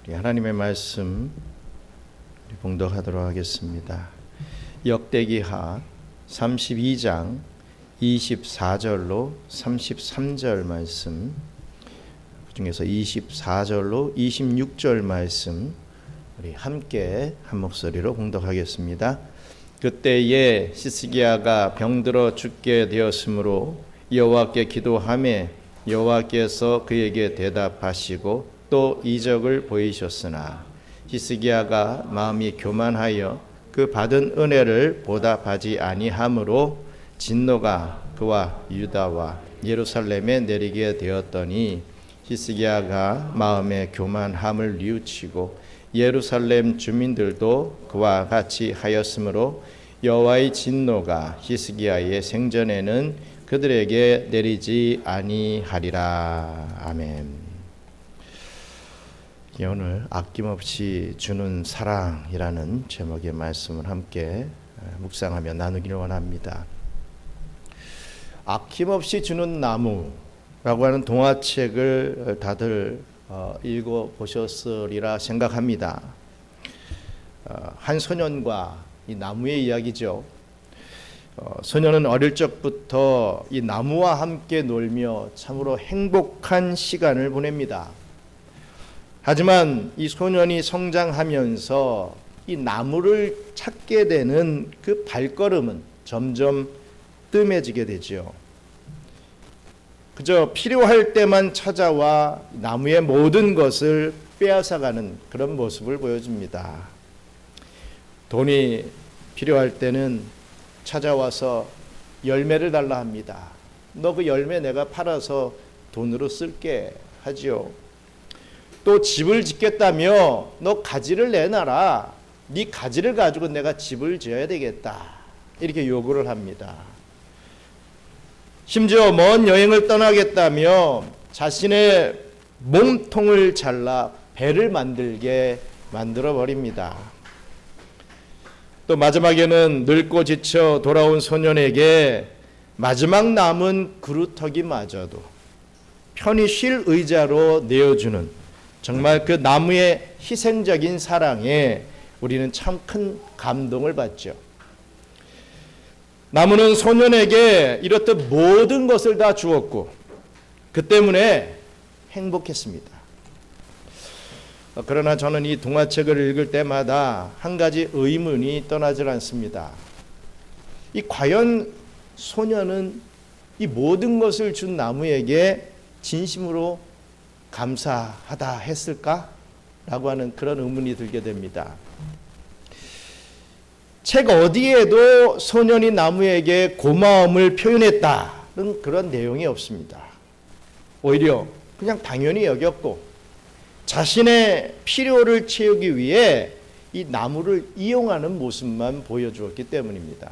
우리 하나님의 말씀 봉독하도록 하겠습니다. 역대기하 32장 24절로 33절 말씀, 그 중에서 24절로 26절 말씀 우리 함께 한 목소리로 봉독하겠습니다. 그때에 시스기야가 병들어 죽게 되었으므로 여호와께 기도하매 여호와께서 그에게 대답하시고 또 이적을 보이셨으나 히스기야가 마음이 교만하여 그 받은 은혜를 보답하지 아니하므로 진노가 그와 유다와 예루살렘에 내리게 되었더니 히스기야가 마음의 교만함을 뉘우치고 예루살렘 주민들도 그와 같이 하였으므로 여호와의 진노가 히스기야의 생전에는 그들에게 내리지 아니하리라. 아멘. 오늘 아낌없이 주는 사랑이라는 제목의 말씀을 함께 묵상하며 나누기를 원합니다. 아낌없이 주는 나무라고 하는 동화책을 다들 읽어보셨으리라 생각합니다. 한 소년과 이 나무의 이야기죠. 소년은 어릴 적부터 이 나무와 함께 놀며 참으로 행복한 시간을 보냅니다. 하지만 이 소년이 성장하면서 이 나무를 찾게 되는 그 발걸음은 점점 뜸해지게 되죠. 그저 필요할 때만 찾아와 나무의 모든 것을 빼앗아가는 그런 모습을 보여줍니다. 돈이 필요할 때는 찾아와서 열매를 달라 합니다. 너 그 열매 내가 팔아서 돈으로 쓸게 하지요. 또 집을 짓겠다며 너 가지를 내놔라. 네 가지를 가지고 내가 집을 지어야 되겠다. 이렇게 요구를 합니다. 심지어 먼 여행을 떠나겠다며 자신의 몸통을 잘라 배를 만들게 만들어 버립니다. 또 마지막에는 늙고 지쳐 돌아온 소년에게 마지막 남은 그루터기마저도 편히 쉴 의자로 내어주는 정말 그 나무의 희생적인 사랑에 우리는 참 큰 감동을 받죠. 나무는 소년에게 이렇듯 모든 것을 다 주었고 그 때문에 행복했습니다. 그러나 저는 이 동화책을 읽을 때마다 한 가지 의문이 떠나질 않습니다. 이 과연 소년은 이 모든 것을 준 나무에게 진심으로 감사하다 했을까? 라고 하는 그런 의문이 들게 됩니다. 책 어디에도 소년이 나무에게 고마움을 표현했다는 그런 내용이 없습니다. 오히려 그냥 당연히 여겼고 자신의 필요를 채우기 위해 이 나무를 이용하는 모습만 보여주었기 때문입니다.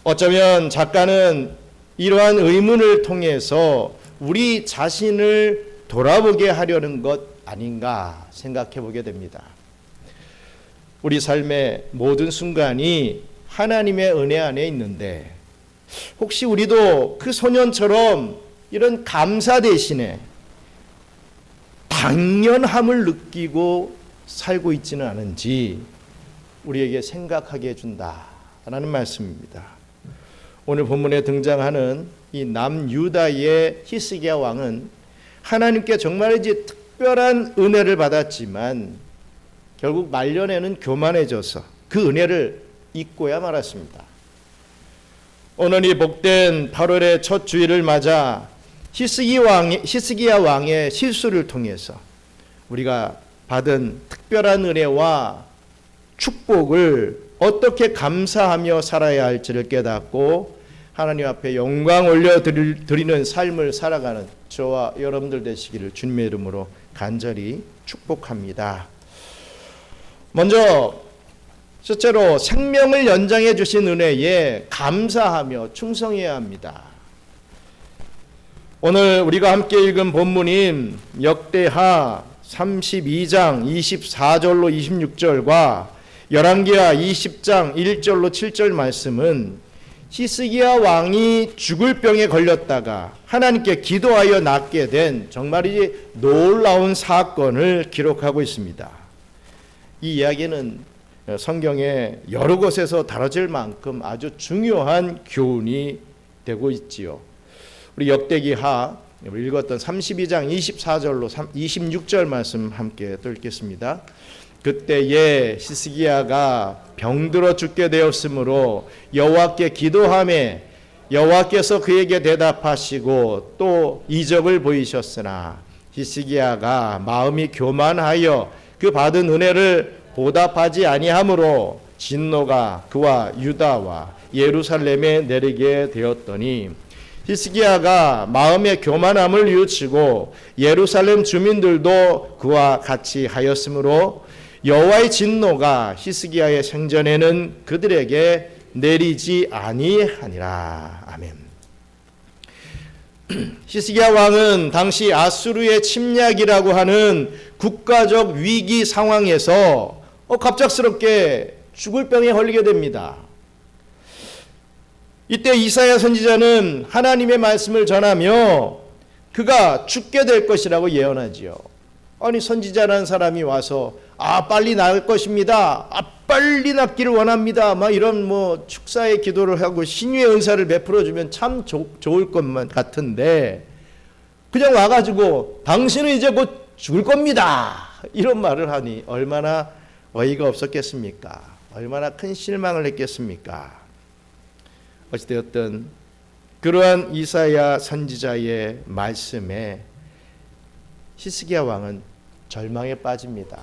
어쩌면 작가는 이러한 의문을 통해서 우리 자신을 돌아보게 하려는 것 아닌가 생각해 보게 됩니다. 우리 삶의 모든 순간이 하나님의 은혜 안에 있는데 혹시 우리도 그 소년처럼 이런 감사 대신에 당연함을 느끼고 살고 있지는 않은지 우리에게 생각하게 해준다라는 말씀입니다. 오늘 본문에 등장하는 이 남유다의 히스기야 왕은 하나님께 정말이지 특별한 은혜를 받았지만 결국 말년에는 교만해져서 그 은혜를 잊고야 말았습니다. 오늘 이 복된 8월의 첫 주일을 맞아 히스기야 왕의 실수를 통해서 우리가 받은 특별한 은혜와 축복을 어떻게 감사하며 살아야 할지를 깨닫고 하나님 앞에 영광 올려드리는 삶을 살아가는 저와 여러분들 되시기를 주님의 이름으로 간절히 축복합니다. 먼저 첫째로 생명을 연장해 주신 은혜에 감사하며 충성해야 합니다. 오늘 우리가 함께 읽은 본문인 역대하 32장 24절로 26절과 열왕기하 20장 1절로 7절 말씀은 히스기야 왕이 죽을 병에 걸렸다가 하나님께 기도하여 낫게 된 정말이지 놀라운 사건을 기록하고 있습니다. 이 이야기는 성경의 여러 곳에서 다뤄질 만큼 아주 중요한 교훈이 되고 있지요. 우리 역대기하 읽었던 32장 24절로 26절 말씀 함께 또 읽겠습니다. 그때에 히스기야가 병들어 죽게 되었으므로 여호와께 기도하매 여호와께서 그에게 대답하시고 또 이적을 보이셨으나 히스기야가 마음이 교만하여 그 받은 은혜를 보답하지 아니하므로 진노가 그와 유다와 예루살렘에 내리게 되었더니 히스기야가 마음의 교만함을 뉘우치고 예루살렘 주민들도 그와 같이 하였으므로 여호와의 진노가 히스기야의 생전에는 그들에게 내리지 아니하니라. 아멘. 히스기야 왕은 당시 아수르의 침략이라고 하는 국가적 위기 상황에서 갑작스럽게 죽을 병에 걸리게 됩니다. 이때 이사야 선지자는 하나님의 말씀을 전하며 그가 죽게 될 것이라고 예언하지요. 아니 선지자라는 사람이 와서 빨리 나을 것입니다. 빨리 낫기를 원합니다. 막 이런 축사의 기도를 하고 신유의 은사를 베풀어 주면 참 좋을 것만 같은데 그냥 와가지고 당신은 이제 곧 죽을 겁니다. 이런 말을 하니 얼마나 어이가 없었겠습니까? 얼마나 큰 실망을 했겠습니까? 어찌되었든 그러한 이사야 선지자의 말씀에 히스기야 왕은 절망에 빠집니다.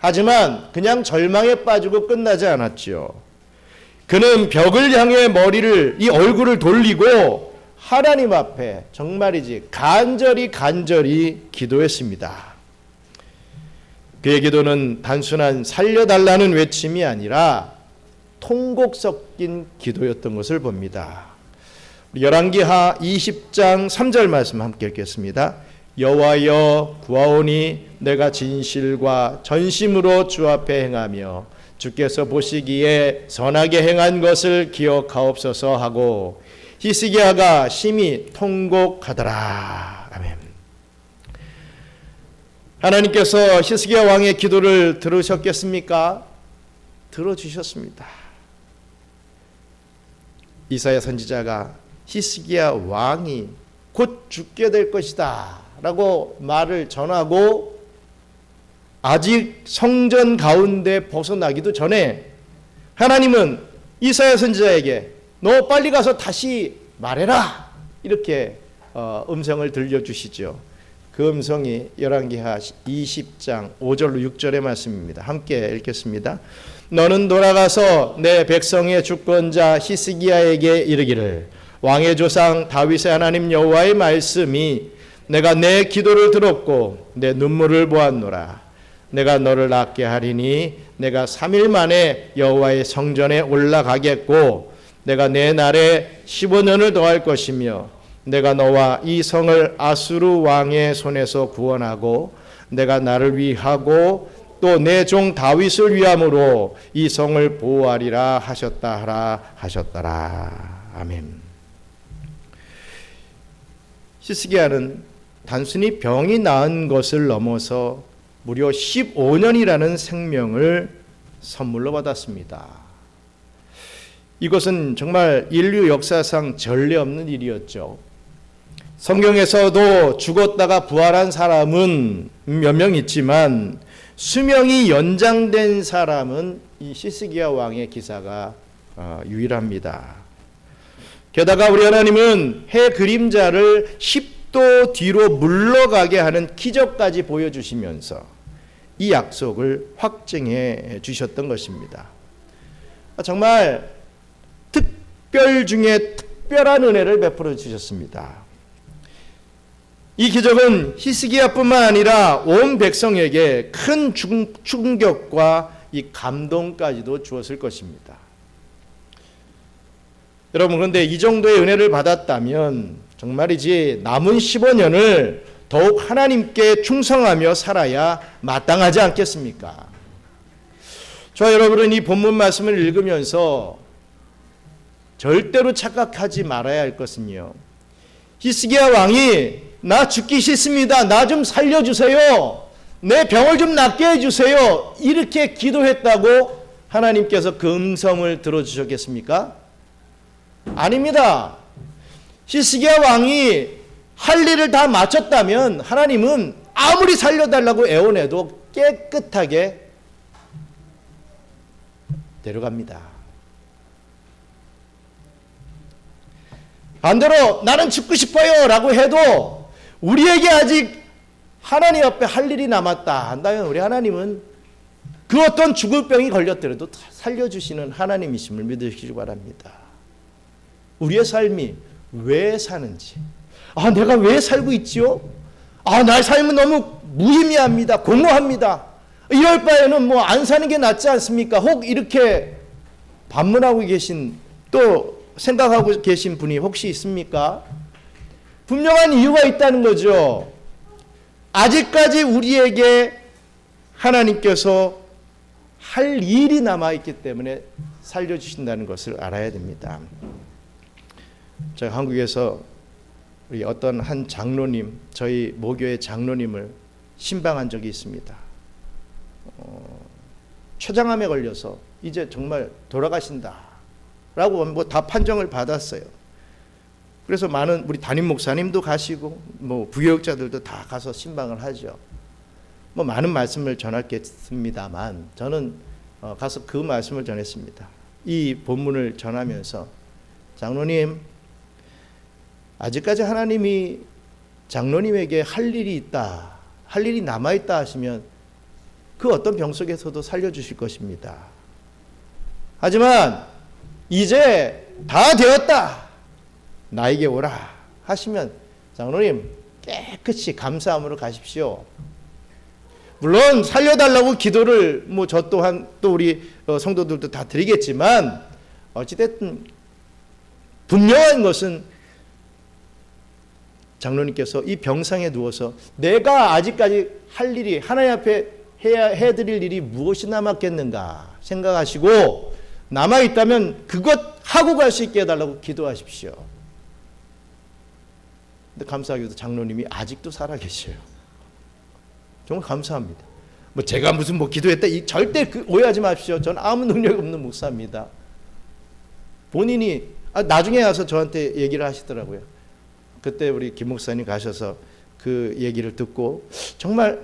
하지만 그냥 절망에 빠지고 끝나지 않았죠. 그는 벽을 향해 이 얼굴을 돌리고 하나님 앞에 정말이지 간절히 기도했습니다. 그의 기도는 단순한 살려달라는 외침이 아니라 통곡 섞인 기도였던 것을 봅니다. 열왕기하 20장 3절 말씀 함께 읽겠습니다. 여호와여 구하오니 내가 진실과 전심으로 주 앞에 행하며 주께서 보시기에 선하게 행한 것을 기억하옵소서 하고 히스기야가 심히 통곡하더라. 아멘. 하나님께서 히스기야 왕의 기도를 들으셨겠습니까? 들어주셨습니다. 이사야 선지자가 히스기야 왕이 곧 죽게 될 것이다 라고 말을 전하고 아직 성전 가운데 벗어나기도 전에 하나님은 이사야 선지자에게 너 빨리 가서 다시 말해라 이렇게 음성을 들려주시죠. 그 음성이 열왕기하 20장 5절로 6절의 말씀입니다. 함께 읽겠습니다. 너는 돌아가서 내 백성의 주권자 히스기야에게 이르기를 왕의 조상 다윗의 하나님 여호와의 말씀이 내가 내 기도를 들었고 내 눈물을 보았노라. 내가 너를 낫게 하리니 내가 3일 만에 여호와의 성전에 올라가겠고 내가 내 날에 15년을 더할 것이며 내가 너와 이 성을 아수르 왕의 손에서 구원하고 내가 나를 위하고 또 내 종 다윗을 위함으로 이 성을 보호하리라 하셨다 하라 하셨더라. 아멘. 히스기야는 단순히 병이 나은 것을 넘어서 무려 15년이라는 생명을 선물로 받았습니다. 이것은 정말 인류 역사상 전례 없는 일이었죠. 성경에서도 죽었다가 부활한 사람은 몇 명 있지만 수명이 연장된 사람은 이 히스기야 왕의 기사가 유일합니다. 게다가 우리 하나님은 해 그림자를 10도 뒤로 물러가게 하는 기적까지 보여주시면서 이 약속을 확증해 주셨던 것입니다. 정말 특별 중에 특별한 은혜를 베풀어 주셨습니다. 이 기적은 히스기야뿐만 아니라 온 백성에게 큰 충격과 이 감동까지도 주었을 것입니다. 여러분, 그런데 이 정도의 은혜를 받았다면 정말이지 남은 15년을 더욱 하나님께 충성하며 살아야 마땅하지 절대로 착각하지 말아야 할 것은요, 히스기야 왕이 나 죽기 싫습니다, 나 좀 살려주세요, 내 병을 좀 낫게 해주세요, 이렇게 기도했다고 하나님께서 그 음성을 들어주셨겠습니까? 아닙니다. 히스기야 왕이 할 일을 다 마쳤다면 하나님은 아무리 살려달라고 애원해도 깨끗하게 데려갑니다. 반대로 나는 죽고 싶어요 라고 해도 우리에게 아직 하나님 앞에 할 일이 남았다 한다면 우리 하나님은 그 어떤 죽을 병이 걸렸더라도 살려주시는 하나님이심을 믿으시기 바랍니다. 우리의 삶이 왜 사는지, 내가 왜 살고 있지요? 나의 삶은 너무 무의미합니다, 공허합니다, 이럴 바에는 안 사는 게 낫지 않습니까? 혹 이렇게 반문하고 계신, 또 생각하고 계신 분이 혹시 있습니까? 분명한 이유가 있다는 거죠. 아직까지 우리에게 하나님께서 할 일이 남아있기 때문에 살려주신다는 것을 알아야 됩니다. 제가 한국에서 우리 어떤 한 장로님, 저희 모교의 장로님을 신방한 적이 있습니다. 췌장암에 걸려서 이제 정말 돌아가신다 라고 다 판정을 받았어요. 그래서 많은 우리 담임 목사님도 가시고 부교육자들도 다 가서 신방을 하죠. 많은 말씀을 전했겠습니다만 저는 가서 그 말씀을 전했습니다. 이 본문을 전하면서 장로님, 아직까지 하나님이 장로님에게 할 일이 있다, 할 일이 남아있다 하시면 그 어떤 병 속에서도 살려주실 것입니다. 하지만 이제 다 되었다, 나에게 오라 하시면 장로님 깨끗이 감사함으로 가십시오. 물론 살려달라고 기도를 저 또한 또 우리 성도들도 다 드리겠지만 어찌됐든 분명한 것은 장로님께서 이 병상에 누워서 내가 아직까지 할 일이, 하나님 앞에 해드릴 일이 무엇이 남았겠는가 생각하시고 남아있다면 그것 하고 갈 수 있게 해달라고 기도하십시오. 근데 감사하게도 장로님이 아직도 살아계셔요. 정말 감사합니다. 제가 무슨 기도했다, 절대 오해하지 마십시오. 저는 아무 능력이 없는 목사입니다. 본인이 나중에 와서 저한테 얘기를 하시더라고요. 그때 우리 김 목사님 가셔서 그 얘기를 듣고 정말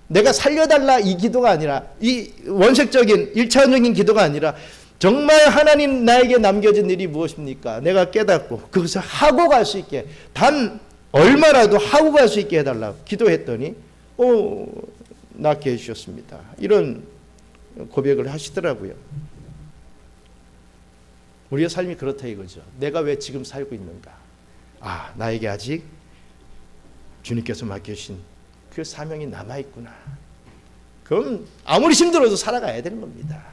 내가 살려달라 이 기도가 아니라, 이 원색적인 1차원적인 기도가 아니라 정말 하나님 나에게 남겨진 일이 무엇입니까? 내가 깨닫고 그것을 하고 갈 수 있게, 단 얼마라도 하고 갈 수 있게 해달라고 기도했더니 낫게 해주셨습니다. 이런 고백을 하시더라고요. 우리의 삶이 그렇다 이거죠. 내가 왜 지금 살고 있는가? 나에게 아직 주님께서 맡겨주신 그 사명이 남아있구나. 그럼 아무리 힘들어도 살아가야 되는 겁니다.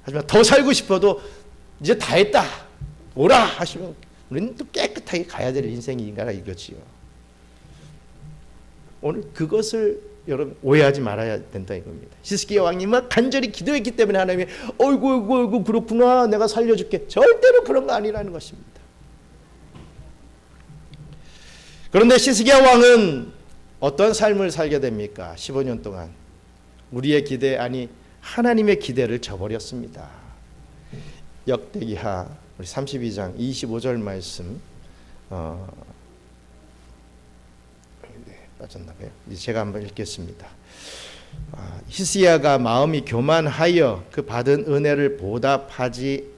하지만 더 살고 싶어도 이제 다 했다, 오라 하시면 우리는 또 깨끗하게 가야 될 인생인가 이거지요. 오늘 그것을 여러분 오해하지 말아야 된다 이겁니다. 히스기야 왕이 간절히 기도했기 때문에 하나님이 어이구 그렇구나, 내가 살려줄게, 절대로 그런 거 아니라는 것입니다. 그런데 히스기야 왕은 어떤 삶을 살게 됩니까? 15년 동안 우리의 기대, 아니 하나님의 기대를 저버렸습니다. 역대기하 32장 25절 말씀, 빠졌나봐요. 제가 한번 읽겠습니다. 히스기야가 마음이 교만하여 그 받은 은혜를 보답하지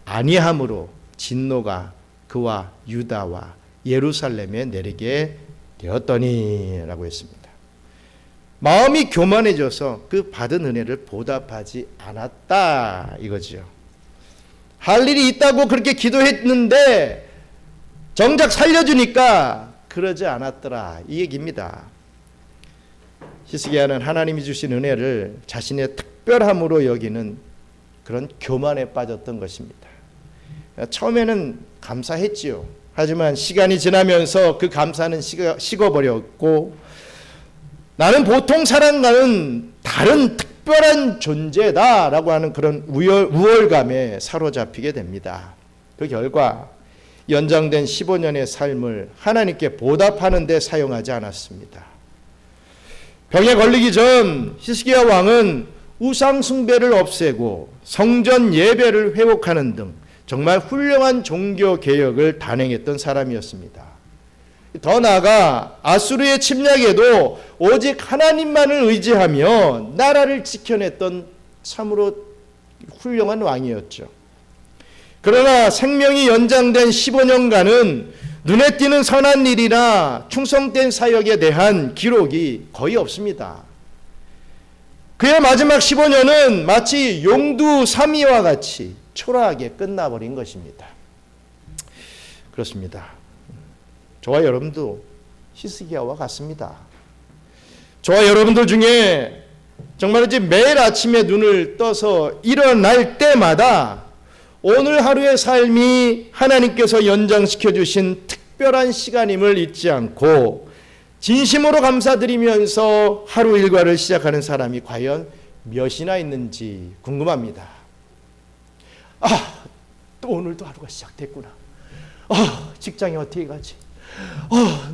아니함으로 진노가 그와 유다와 예루살렘에 내리게 되었더니 라고 했습니다. 마음이 교만해져서 그 받은 은혜를 보답하지 않았다 이거죠. 할 일이 있다고 그렇게 기도했는데 정작 살려주니까 그러지 않았더라 이 얘기입니다. 히스기야는 하나님이 주신 은혜를 자신의 특별함으로 여기는 그런 교만에 빠졌던 것입니다. 처음에는 감사했지요. 하지만 시간이 지나면서 그 감사는 식어버렸고 나는 보통 사람과는 다른 특별한 존재다라고 하는 그런 우월감에 사로잡히게 됩니다. 그 결과 연장된 15년의 삶을 하나님께 보답하는 데 사용하지 않았습니다. 병에 걸리기 전 히스기야 왕은 우상 숭배를 없애고 성전 예배를 회복하는 등 정말 훌륭한 종교 개혁을 단행했던 사람이었습니다. 더 나아가 아수르의 침략에도 오직 하나님만을 의지하며 나라를 지켜냈던 참으로 훌륭한 왕이었죠. 그러나 생명이 연장된 15년간은 눈에 띄는 선한 일이나 충성된 사역에 대한 기록이 거의 없습니다. 그의 마지막 15년은 마치 용두사미와 같이 초라하게 끝나버린 것입니다. 그렇습니다. 저와 여러분도 히스기야와 같습니다. 저와 여러분들 중에 정말 이제 매일 아침에 눈을 떠서 일어날 때마다 오늘 하루의 삶이 하나님께서 연장시켜 주신 특별한 시간임을 잊지 않고 진심으로 감사드리면서 하루 일과를 시작하는 사람이 과연 몇이나 있는지 궁금합니다. 또 오늘도 하루가 시작됐구나. 직장에 어떻게 가지?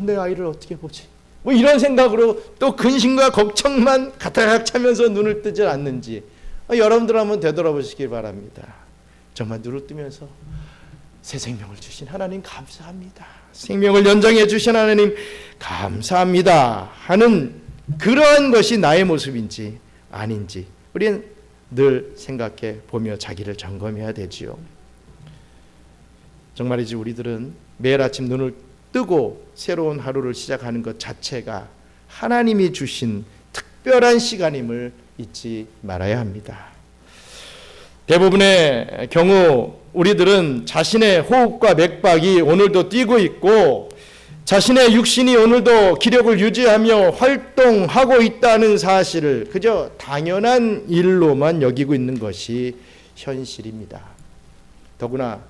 내 아이를 어떻게 보지? 뭐 이런 생각으로 또 근심과 걱정만 가득 차면서 눈을 뜨지 않는지 여러분들 한번 되돌아보시길 바랍니다. 정말 눈을 뜨면서 새 생명을 주신 하나님 감사합니다. 생명을 연장해 주신 하나님 감사합니다 하는 그러한 것이 나의 모습인지 아닌지 우리는 늘 생각해 보며 자기를 점검해야 되지요. 정말이지 우리들은 매일 아침 눈을 뜨고 새로운 하루를 시작하는 것 자체가 하나님이 주신 특별한 시간임을 잊지 말아야 합니다. 대부분의 경우 우리들은 자신의 호흡과 맥박이 오늘도 뛰고 있고 자신의 육신이 오늘도 기력을 유지하며 활동하고 있다는 사실을 그저 당연한 일로만 여기고 있는 것이 현실입니다. 더구나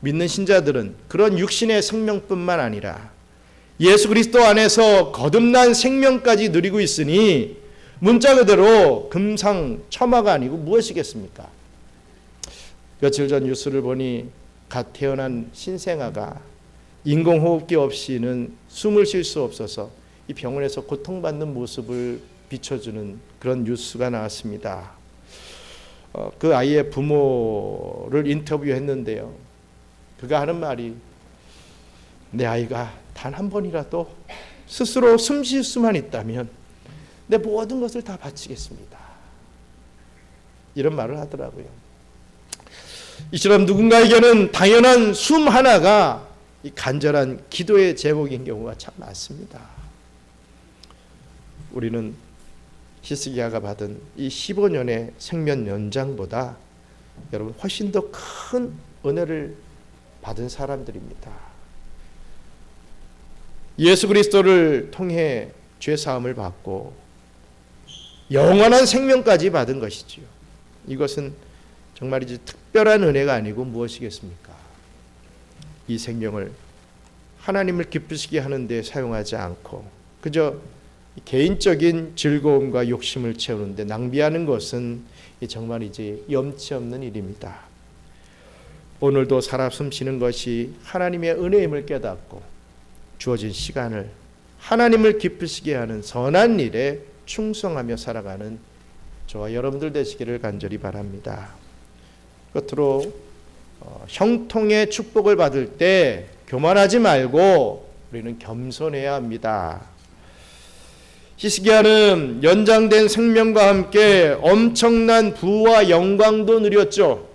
믿는 신자들은 그런 육신의 생명뿐만 아니라 예수 그리스도 안에서 거듭난 생명까지 누리고 있으니 문자 그대로 금상첨화가 아니고 무엇이겠습니까? 며칠 전 뉴스를 보니 갓 태어난 신생아가 인공호흡기 없이는 숨을 쉴 수 없어서 이 병원에서 고통받는 모습을 비춰주는 그런 뉴스가 나왔습니다. 그 아이의 부모를 인터뷰했는데요. 그가 하는 말이 내 아이가 단 한 번이라도 스스로 숨 쉴 수만 있다면 내 모든 것을 다 바치겠습니다. 이런 말을 하더라고요. 이처럼 누군가에게는 당연한 숨 하나가 이 간절한 기도의 제목인 경우가 참 많습니다. 우리는 히스기야가 받은 이 15년의 생명 연장보다 여러분 훨씬 더 큰 은혜를 받은 사람들입니다. 예수 그리스도를 통해 죄 사함을 받고 영원한 생명까지 받은 것이지요. 이것은 정말이지 특별한 은혜가 아니고 무엇이겠습니까? 이 생명을 하나님을 기쁘시게 하는 데 사용하지 않고 그저 개인적인 즐거움과 욕심을 채우는 데 낭비하는 것은 정말이지 염치 없는 일입니다. 오늘도 살아 숨쉬는 것이 하나님의 은혜임을 깨닫고 주어진 시간을 하나님을 기쁘시게 하는 선한 일에 충성하며 살아가는 저와 여러분들 되시기를 간절히 바랍니다. 끝으로 형통의 축복을 받을 때 교만하지 말고 우리는 겸손해야 합니다. 히스기야는 연장된 생명과 함께 엄청난 부와 영광도 누렸죠.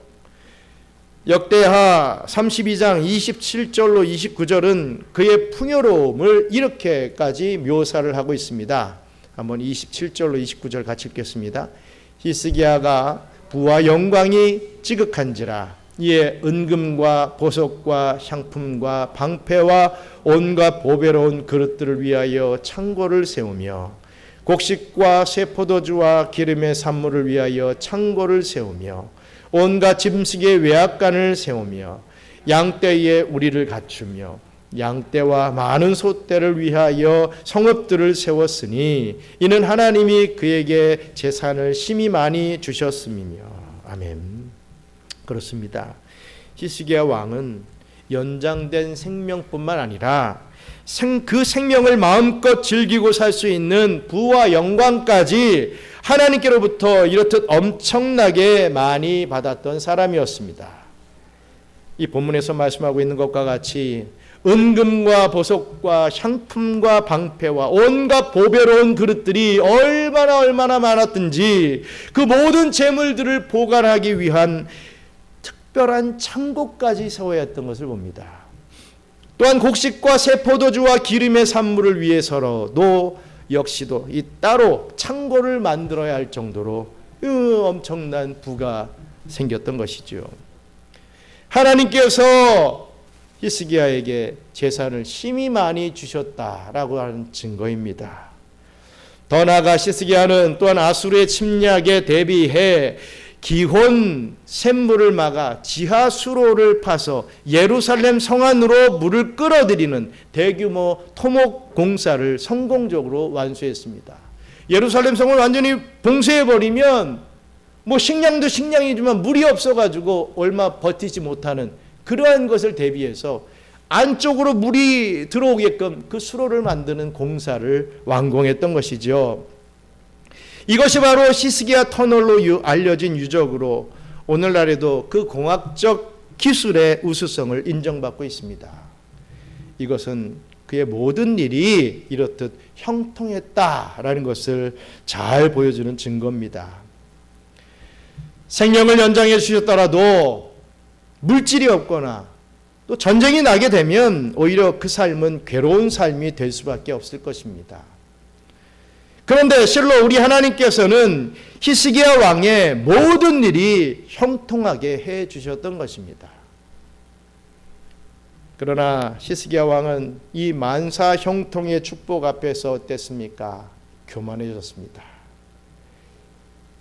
역대하 32장 27절로 29절은 그의 풍요로움을 이렇게까지 묘사를 하고 있습니다. 한번 27절로 29절 같이 읽겠습니다. 히스기야가 부와 영광이 지극한지라 이에 은금과 보석과 향품과 방패와 온갖 보배로운 그릇들을 위하여 창고를 세우며 곡식과 쇠포도주와 기름의 산물을 위하여 창고를 세우며 온갖 짐승의 외압간을 세우며 양떼에 우리를 갖추며 양떼와 많은 소떼를 위하여 성읍들을 세웠으니 이는 하나님이 그에게 재산을 심히 많이 주셨음이며. 아멘. 그렇습니다. 히스기야 왕은 연장된 생명뿐만 아니라 그 생명을 마음껏 즐기고 살 수 있는 부와 영광까지 하나님께로부터 이렇듯 엄청나게 많이 받았던 사람이었습니다. 이 본문에서 말씀하고 있는 것과 같이 은금과 보석과 향품과 방패와 온갖 보배로운 그릇들이 얼마나 많았든지 그 모든 재물들을 보관하기 위한 특별한 창고까지 세워야 했던 것을 봅니다. 또한 곡식과 새 포도주와 기름의 산물을 위해서도 역시도 이 따로 창고를 만들어야 할 정도로 엄청난 부가 생겼던 것이죠. 하나님께서 히스기야에게 재산을 심히 많이 주셨다라고 하는 증거입니다. 더 나아가 히스기야는 또한 아수르의 침략에 대비해 기혼 샘물을 막아 지하 수로를 파서 예루살렘 성 안으로 물을 끌어들이는 대규모 토목 공사를 성공적으로 완수했습니다. 예루살렘 성을 완전히 봉쇄해버리면 식량도 식량이지만 물이 없어가지고 얼마 버티지 못하는 그러한 것을 대비해서 안쪽으로 물이 들어오게끔 그 수로를 만드는 공사를 완공했던 것이죠. 이것이 바로 히스기야 터널로 알려진 유적으로 오늘날에도 그 공학적 기술의 우수성을 인정받고 있습니다. 이것은 그의 모든 일이 이렇듯 형통했다라는 것을 잘 보여주는 증거입니다. 생명을 연장해 주셨더라도 물질이 없거나 또 전쟁이 나게 되면 오히려 그 삶은 괴로운 삶이 될 수밖에 없을 것입니다. 그런데 실로 우리 하나님께서는 히스기야 왕의 모든 일이 형통하게 해 주셨던 것입니다. 그러나 히스기야 왕은 이 만사 형통의 축복 앞에서 어땠습니까? 교만해졌습니다.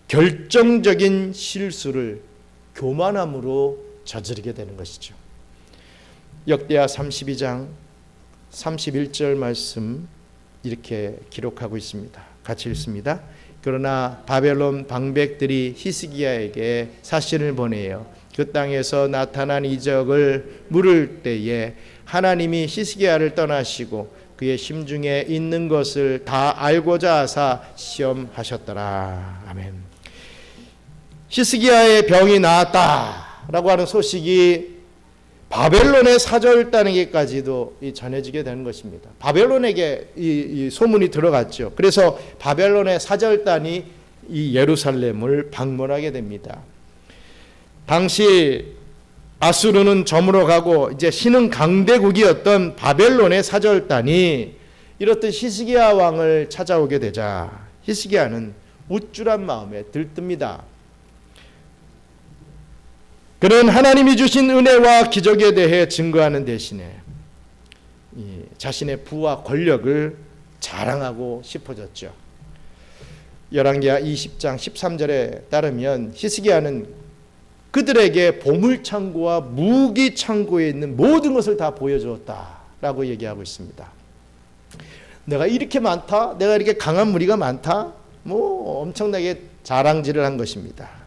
결정적인 실수를 교만함으로 저지르게 되는 것이죠. 역대하 32장 31절 말씀 이렇게 기록하고 있습니다. 같이 읽습니다. 그러나 바벨론 방백들이 히스기야에게 사신을 보내어 그 땅에서 나타난 이적을 물을 때에 하나님이 히스기야를 떠나시고 그의 심중에 있는 것을 다 알고자 하사 시험하셨더라. 아멘. 히스기야의 병이 나았다라고 하는 소식이 바벨론의 사절단에게까지도 전해지게 되는 것입니다. 바벨론에게 이 소문이 들어갔죠. 그래서 바벨론의 사절단이 이 예루살렘을 방문하게 됩니다. 당시 아수르는 저물어 가고 이제 신흥 강대국이었던 바벨론의 사절단이 이렇듯 히스기야 왕을 찾아오게 되자 히스기야는 우쭐한 마음에 들뜹니다. 그는 하나님이 주신 은혜와 기적에 대해 증거하는 대신에 자신의 부와 권력을 자랑하고 싶어졌죠. 열왕기하 20장 13절에 따르면 히스기야는 그들에게 보물창고와 무기창고에 있는 모든 것을 다 보여주었다라고 얘기하고 있습니다. 내가 이렇게 많다? 내가 이렇게 강한 무리가 많다? 엄청나게 자랑질을 한 것입니다.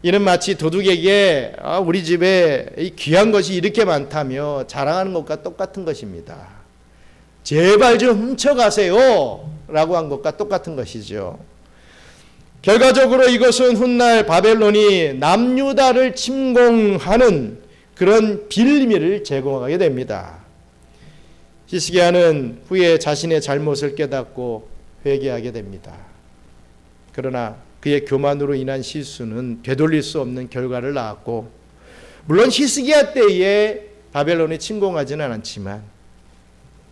이는 마치 도둑에게 우리 집에 이 귀한 것이 이렇게 많다며 자랑하는 것과 똑같은 것입니다. 제발 좀 훔쳐가세요 라고 한 것과 똑같은 것이죠. 결과적으로 이것은 훗날 바벨론이 남유다를 침공하는 그런 빌미를 제공하게 됩니다. 히스기야는 후에 자신의 잘못을 깨닫고 회개하게 됩니다. 그러나 그의 교만으로 인한 실수는 되돌릴 수 없는 결과를 낳았고, 물론 히스기야 때에 바벨론이 침공하지는 않았지만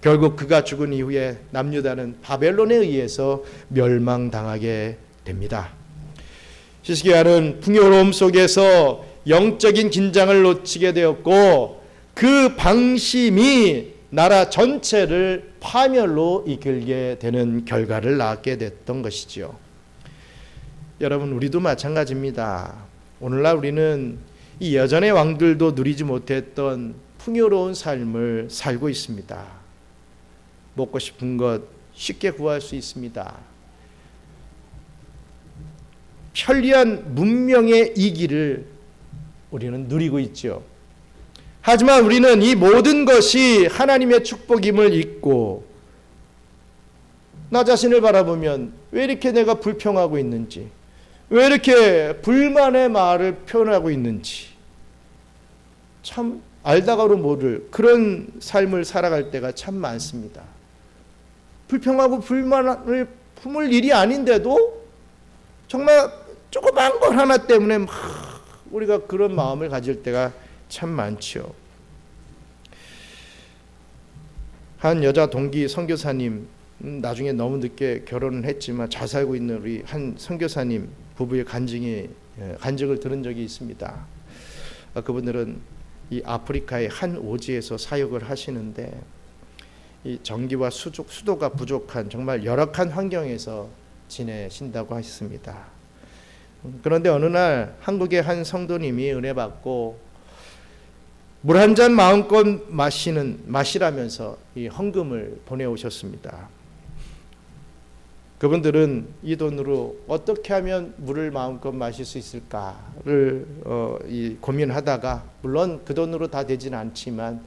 결국 그가 죽은 이후에 남유다는 바벨론에 의해서 멸망당하게 됩니다. 히스기야는 풍요로움 속에서 영적인 긴장을 놓치게 되었고 그 방심이 나라 전체를 파멸로 이끌게 되는 결과를 낳게 됐던 것이죠. 여러분, 우리도 마찬가지입니다. 오늘날 우리는 이 여전의 왕들도 누리지 못했던 풍요로운 삶을 살고 있습니다. 먹고 싶은 것 쉽게 구할 수 있습니다. 편리한 문명의 이기를 우리는 누리고 있죠. 하지만 우리는 이 모든 것이 하나님의 축복임을 잊고 나 자신을 바라보면 왜 이렇게 내가 불평하고 있는지, 왜 이렇게 불만의 말을 표현하고 있는지 참 알다가도 모를 그런 삶을 살아갈 때가 참 많습니다. 불평하고 불만을 품을 일이 아닌데도 정말 조그만 것 하나 때문에 막 우리가 그런 마음을 가질 때가 참 많죠. 한 여자 동기 선교사님, 나중에 너무 늦게 결혼을 했지만 잘 살고 있는 우리 한 선교사님 부부의 간증을 들은 적이 있습니다. 그분들은 이 아프리카의 한 오지에서 사역을 하시는데 이 전기와 수도가 부족한 정말 열악한 환경에서 지내신다고 하셨습니다. 그런데 어느 날 한국의 한 성도님이 은혜 받고 물 한 잔 마음껏 마시라면서 이 헌금을 보내오셨습니다. 그분들은 이 돈으로 어떻게 하면 물을 마음껏 마실 수 있을까를 고민하다가, 물론 그 돈으로 다 되진 않지만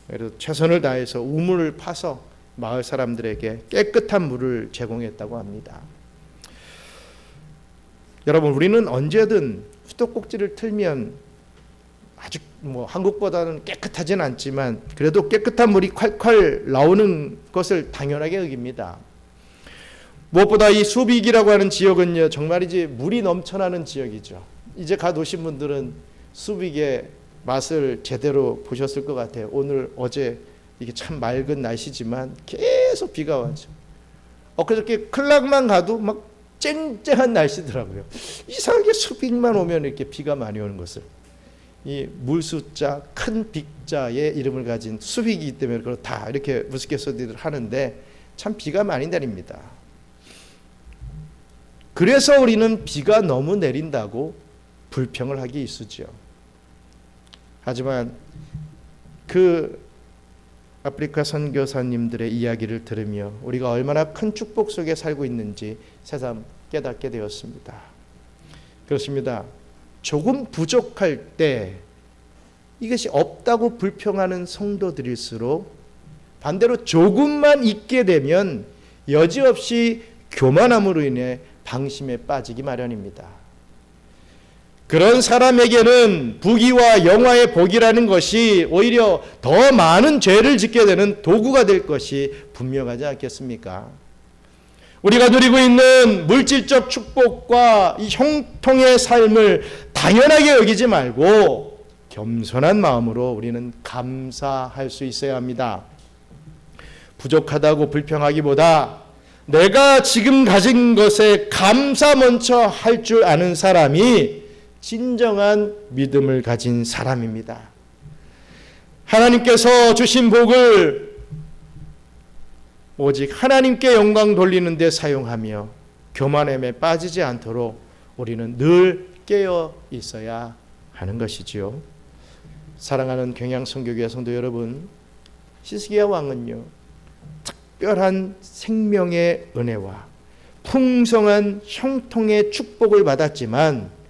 그래도 최선을 다해서 우물을 파서 마을 사람들에게 깨끗한 물을 제공했다고 합니다. 여러분, 우리는 언제든 수도꼭지를 틀면 아주 한국보다는 깨끗하진 않지만 그래도 깨끗한 물이 콸콸 나오는 것을 당연하게 여깁니다. 무엇보다 이 수빅이라고 하는 지역은요, 정말이지 물이 넘쳐나는 지역이죠. 이제 가 오신 분들은 수빅의 맛을 제대로 보셨을 것 같아요. 오늘 어제 이게 참 맑은 날씨지만 계속 비가 와죠. 엊그저께 클락만 가도 막 쨍쨍한 날씨더라고요. 이상하게 수빅만 오면 이렇게 비가 많이 오는 것을, 이 물수자 큰 빅자의 이름을 가진 수빅이기 때문에 그렇다 이렇게 우스갯소리를 하는데 참 비가 많이 내립니다. 그래서 우리는 비가 너무 내린다고 불평을 하기 일쑤죠. 하지만 그 아프리카 선교사님들의 이야기를 들으며 우리가 얼마나 큰 축복 속에 살고 있는지 새삼 깨닫게 되었습니다. 그렇습니다. 조금 부족할 때 이것이 없다고 불평하는 성도들일수록 반대로 조금만 있게 되면 여지없이 교만함으로 인해 방심에 빠지기 마련입니다. 그런 사람에게는 부귀와 영화의 복이라는 것이 오히려 더 많은 죄를 짓게 되는 도구가 될 것이 분명하지 않겠습니까? 우리가 누리고 있는 물질적 축복과 이 형통의 삶을 당연하게 여기지 말고 겸손한 마음으로 우리는 감사할 수 있어야 합니다. 부족하다고 불평하기보다 내가 지금 가진 것에 감사 먼저 할 줄 아는 사람이 진정한 믿음을 가진 사람입니다. 하나님께서 주신 복을 오직 하나님께 영광 돌리는 데 사용하며 교만함에 빠지지 않도록 우리는 늘 깨어 있어야 하는 것이지요. 사랑하는 경양선교교회 성도 여러분, 시스기야 왕은요, 특별한 생명의 은혜와 풍성한 형통의 축복을 받았지만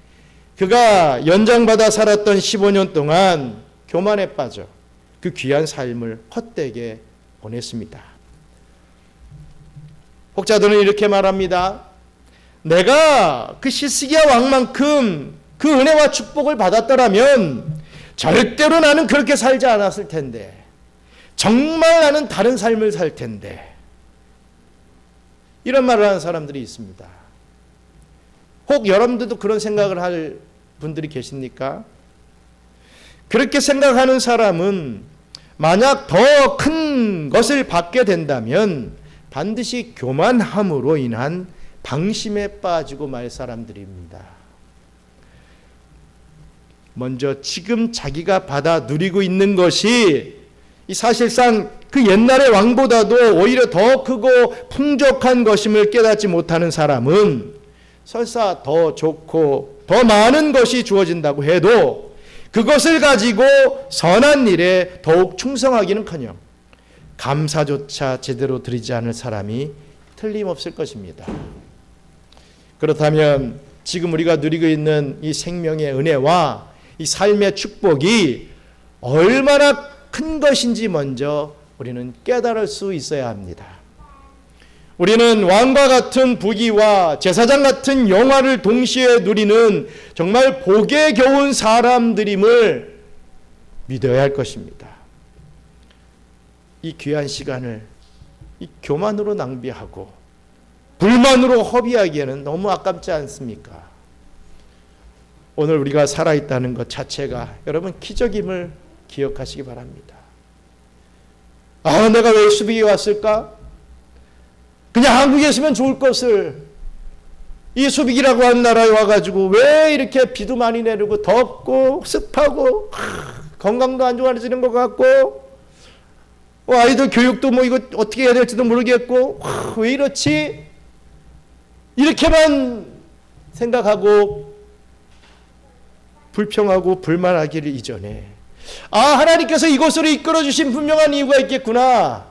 그가 연장받아 살았던 15년 동안 교만에 빠져 그 귀한 삶을 헛되게 보냈습니다. 혹자들은 이렇게 말합니다. 내가 그 시스기야 왕만큼 그 은혜와 축복을 받았더라면 절대로 나는 그렇게 살지 않았을 텐데, 정말 나는 다른 삶을 살 텐데, 이런 말을 하는 사람들이 있습니다. 혹 여러분들도 그런 생각을 할 분들이 계십니까? 그렇게 생각하는 사람은 만약 더 큰 것을 받게 된다면 반드시 교만함으로 인한 방심에 빠지고 말 사람들입니다. 먼저 지금 자기가 받아 누리고 있는 것이 사실상 그 옛날의 왕보다도 오히려 더 크고 풍족한 것임을 깨닫지 못하는 사람은 설사 더 좋고 더 많은 것이 주어진다고 해도 그것을 가지고 선한 일에 더욱 충성하기는커녕 감사조차 제대로 드리지 않을 사람이 틀림없을 것입니다. 그렇다면 지금 우리가 누리고 있는 이 생명의 은혜와 이 삶의 축복이 얼마나 큰 것인지 먼저 우리는 깨달을 수 있어야 합니다. 우리는 왕과 같은 부귀와 제사장 같은 영화를 동시에 누리는 정말 복에 겨운 사람들임을 믿어야 할 것입니다. 이 귀한 시간을 이 교만으로 낭비하고 불만으로 허비하기에는 너무 아깝지 않습니까? 오늘 우리가 살아있다는 것 자체가 여러분 기적임을 기억하시기 바랍니다. 아, 내가 왜 수비에 왔을까? 그냥 한국에 있으면 좋을 것을 이 수비기라고 하는 나라에 와가지고 왜 이렇게 비도 많이 내리고 덥고 습하고 건강도 안 좋아지는 것 같고 아이들 교육도 뭐 이거 어떻게 해야 될지도 모르겠고 왜 이렇지? 이렇게만 생각하고 불평하고 불만하기를 이전에 하나님께서 이곳으로 이끌어 주신 분명한 이유가 있겠구나.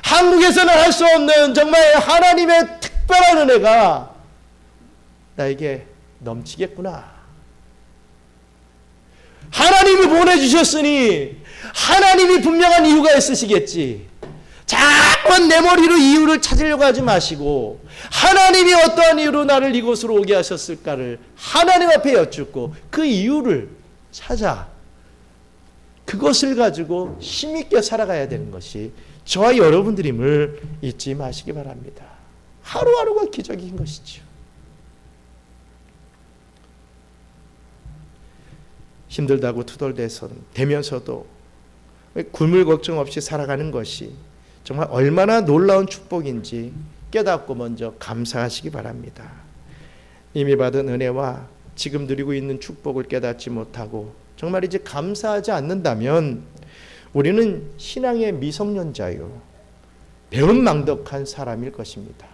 한국에서는 할 수 없는 정말 하나님의 특별한 은혜가 나에게 넘치겠구나. 하나님이 보내주셨으니 하나님이 분명한 이유가 있으시겠지. 자꾸만 내 머리로 이유를 찾으려고 하지 마시고 하나님이 어떠한 이유로 나를 이곳으로 오게 하셨을까를 하나님 앞에 여쭙고 그 이유를 찾아 그것을 가지고 힘있게 살아가야 되는 것이 저와 여러분들임을 잊지 마시기 바랍니다. 하루하루가 기적인 것이죠. 힘들다고 투덜대면서도 굶을 걱정 없이 살아가는 것이 정말 얼마나 놀라운 축복인지 깨닫고 먼저 감사하시기 바랍니다. 이미 받은 은혜와 지금 누리고 있는 축복을 깨닫지 못하고 정말 이제 감사하지 않는다면 우리는 신앙의 미성년자요, 배은망덕한 사람일 것입니다.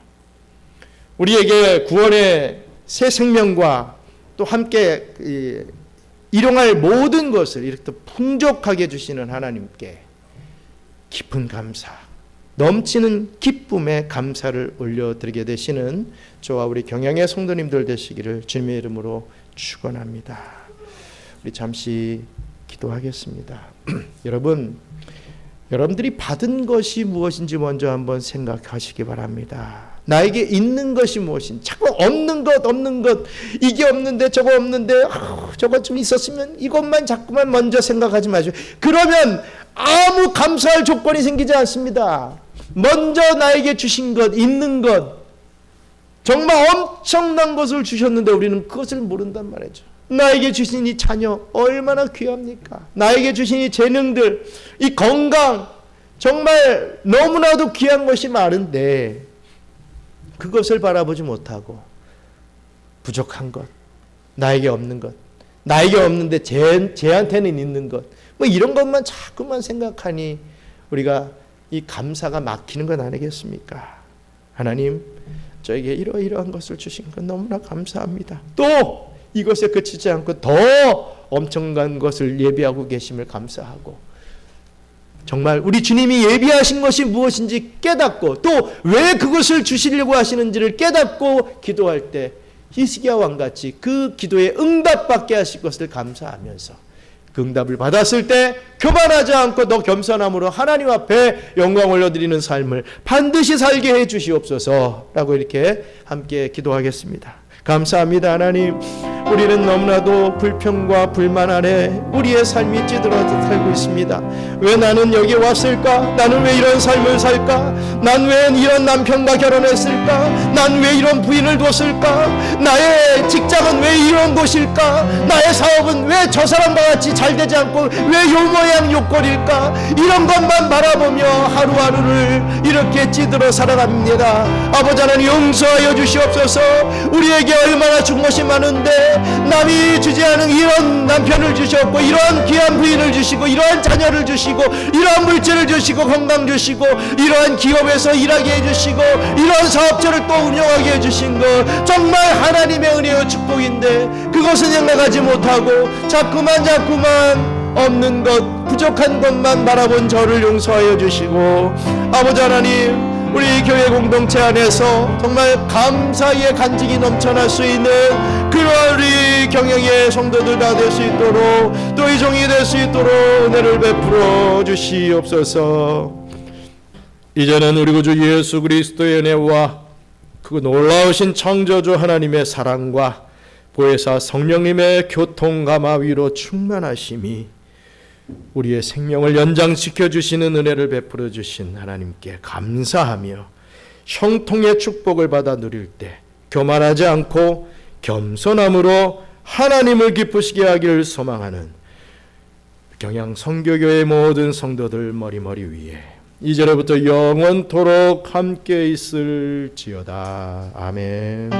우리에게 구원의 새 생명과 또 함께 일용할 모든 것을 이렇게 풍족하게 주시는 하나님께 깊은 감사, 넘치는 기쁨의 감사를 올려드리게 되시는 저와 우리 경양의 성도님들 되시기를 주님의 이름으로 축원합니다. 우리 잠시 기도하겠습니다. 여러분들이 받은 것이 무엇인지 먼저 한번 생각하시기 바랍니다. 나에게 있는 것이 무엇인지, 자꾸 없는 것, 이게 없는데 저거 없는데 저거 좀 있었으면 이것만 자꾸만 먼저 생각하지 마시고, 그러면 아무 감사할 조건이 생기지 않습니다. 먼저 나에게 주신 것, 있는 것, 정말 엄청난 것을 주셨는데 우리는 그것을 모른단 말이죠. 나에게 주신 이 자녀 얼마나 귀합니까? 나에게 주신 이 재능들, 이 건강, 정말 너무나도 귀한 것이 많은데 그것을 바라보지 못하고 부족한 것, 나에게 없는 것, 나에게 없는데 쟤한테는 있는 것, 뭐 이런 것만 자꾸만 생각하니 우리가 이 감사가 막히는 건 아니겠습니까? 하나님, 저에게 이러이러한 것을 주신 것 너무나 감사합니다. 또 이것에 그치지 않고 더 엄청난 것을 예비하고 계심을 감사하고, 정말 우리 주님이 예비하신 것이 무엇인지 깨닫고 또 왜 그것을 주시려고 하시는지를 깨닫고 기도할 때 히스기야 왕같이 그 기도에 응답받게 하실 것을 감사하면서 그 응답을 받았을 때 교만하지 않고 더 겸손함으로 하나님 앞에 영광 올려드리는 삶을 반드시 살게 해 주시옵소서라고 이렇게 함께 기도하겠습니다. 감사합니다. 하나님, 우리는 너무나도 불평과 불만 아래 우리의 삶이 찌들어 살고 있습니다. 왜 나는 여기 왔을까? 나는 왜 이런 삶을 살까? 난 왜 이런 남편과 결혼했을까? 난 왜 이런 부인을 뒀을까? 나의 직장은 왜 이런 곳일까? 나의 사업은 왜 저 사람과 같이 잘 되지 않고 왜 요 모양 요꼴일까? 이런 것만 바라보며 하루하루를 이렇게 찌들어 살아갑니다. 아버지 하나님, 용서하여 주시옵소서. 우리에게 얼마나 준 것이 많은데 남이 주지 않은 이런 남편을 주셨고, 이러한 귀한 부인을 주시고, 이러한 자녀를 주시고, 이러한 물질을 주시고, 건강 주시고, 이러한 기업에서 일하게 해주시고, 이러한 사업체를 또 운영하게 해주신 것, 정말 하나님의 은혜와 축복인데 그것은 생각하지 못하고 자꾸만 없는 것, 부족한 것만 바라본 저를 용서하여 주시고, 아버지 하나님, 우리 교회 공동체 안에서 정말 감사의 간직이 넘쳐날 수 있는 그러한 우리 경영의 성도들 다 될 수 있도록, 또 이 종이 될 수 있도록 은혜를 베풀어 주시옵소서. 이제는 우리 구주 예수 그리스도의 은혜와 그 놀라우신 창조주 하나님의 사랑과 보혜사 성령님의 교통감화 위로 충만하심이 우리의 생명을 연장시켜 주시는 은혜를 베풀어 주신 하나님께 감사하며, 형통의 축복을 받아 누릴 때 교만하지 않고 겸손함으로 하나님을 기쁘시게 하기를 소망하는 경양 선교교회 모든 성도들 머리머리 위에 이제로부터 영원토록 함께 있을지어다. 아멘.